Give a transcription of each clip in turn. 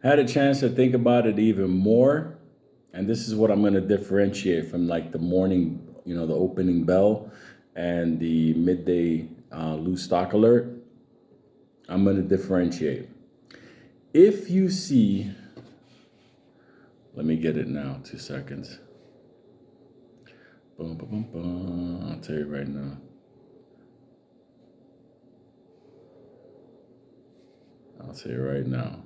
Had a chance to think about it even more, and this is what I'm going to differentiate from like the morning, the opening bell and the midday loose stock alert. I'm going to differentiate. If you see, let me get it now, 2 seconds. Boom, boom, boom, boom. I'll tell you right now. I'll tell you right now.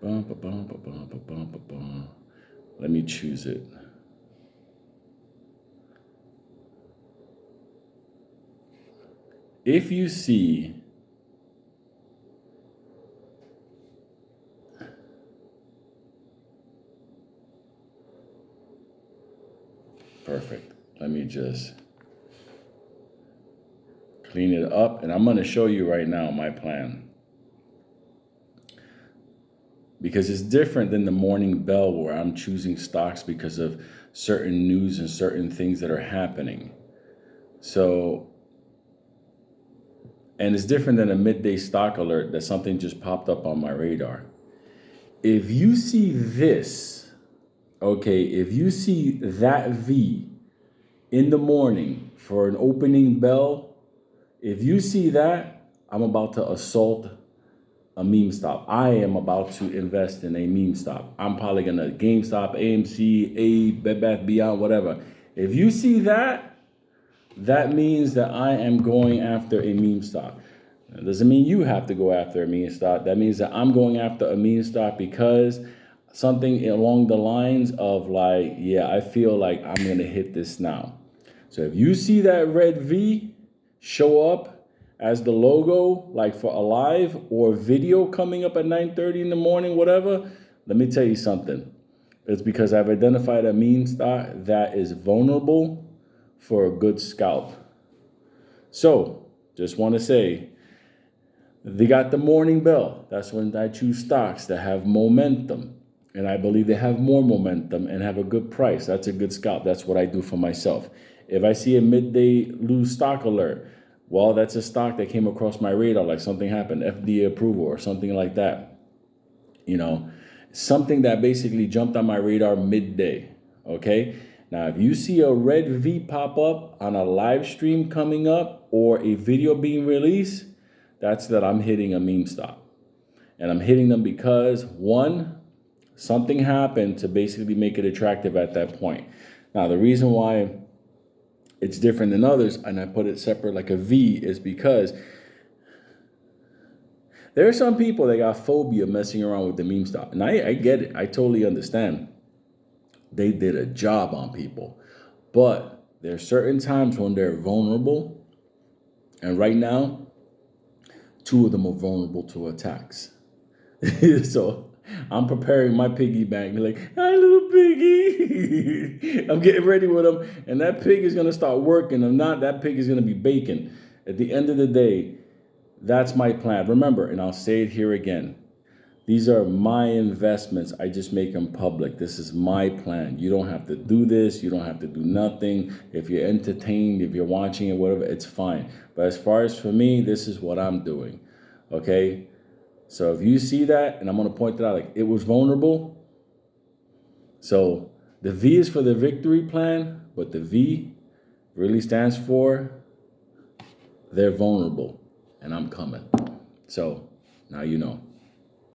Bum, ba, bum, ba, bum, ba, bum, ba, bum. Let me choose it. If you see perfect. Let me just clean it up, and I'm going to show you right now my plan. Because it's different than the morning bell where I'm choosing stocks because of certain news and certain things that are happening. So, and it's different than a midday stock alert that something just popped up on my radar. If you see this, okay, if you see that V in the morning for an opening bell, if you see that, I'm about to assault a meme stop. I am about to invest in a meme stop. I'm probably gonna GameStop, AMC, Bed Bath Beyond, whatever. If you see that, that means that I am going after a meme stock. That doesn't mean you have to go after a meme stock. That means that I'm going after a meme stock because something along the lines of like, yeah, I feel like I'm gonna hit this now. So if you see that red V show up as the logo, like for a live or video coming up at 9:30 in the morning, whatever, let me tell you something. It's because I've identified a meme stock that is vulnerable for a good scalp. So just want to say, they got the morning bell. That's when I choose stocks that have momentum. And I believe they have more momentum and have a good price. That's a good scalp. That's what I do for myself. If I see a midday lose stock alert, well, that's a stock that came across my radar, like something happened, FDA approval or something like that. Something that basically jumped on my radar midday. Okay. Now, if you see a red V pop up on a live stream coming up or a video being released, that's that I'm hitting a meme stock. And I'm hitting them because one, something happened to basically make it attractive at that point. Now, the reason why it's different than others, and I put it separate like a V, is because there are some people that got phobia messing around with the meme stock. And I get it. I totally understand. They did a job on people. But there are certain times when they're vulnerable. And right now, two of them are vulnerable to attacks. So I'm preparing my piggy bank. Like, hi, little piggy. I'm getting ready with them. And that pig is going to start working. If not, that pig is going to be bacon. At the end of the day, that's my plan. Remember, and I'll say it here again, these are my investments. I just make them public. This is my plan. You don't have to do this. You don't have to do nothing. If you're entertained, if you're watching it, whatever, it's fine. But as far as for me, this is what I'm doing. Okay? So if you see that, and I'm going to point it out, like it was vulnerable. So the V is for the victory plan, but the V really stands for they're vulnerable, and I'm coming. So now you know.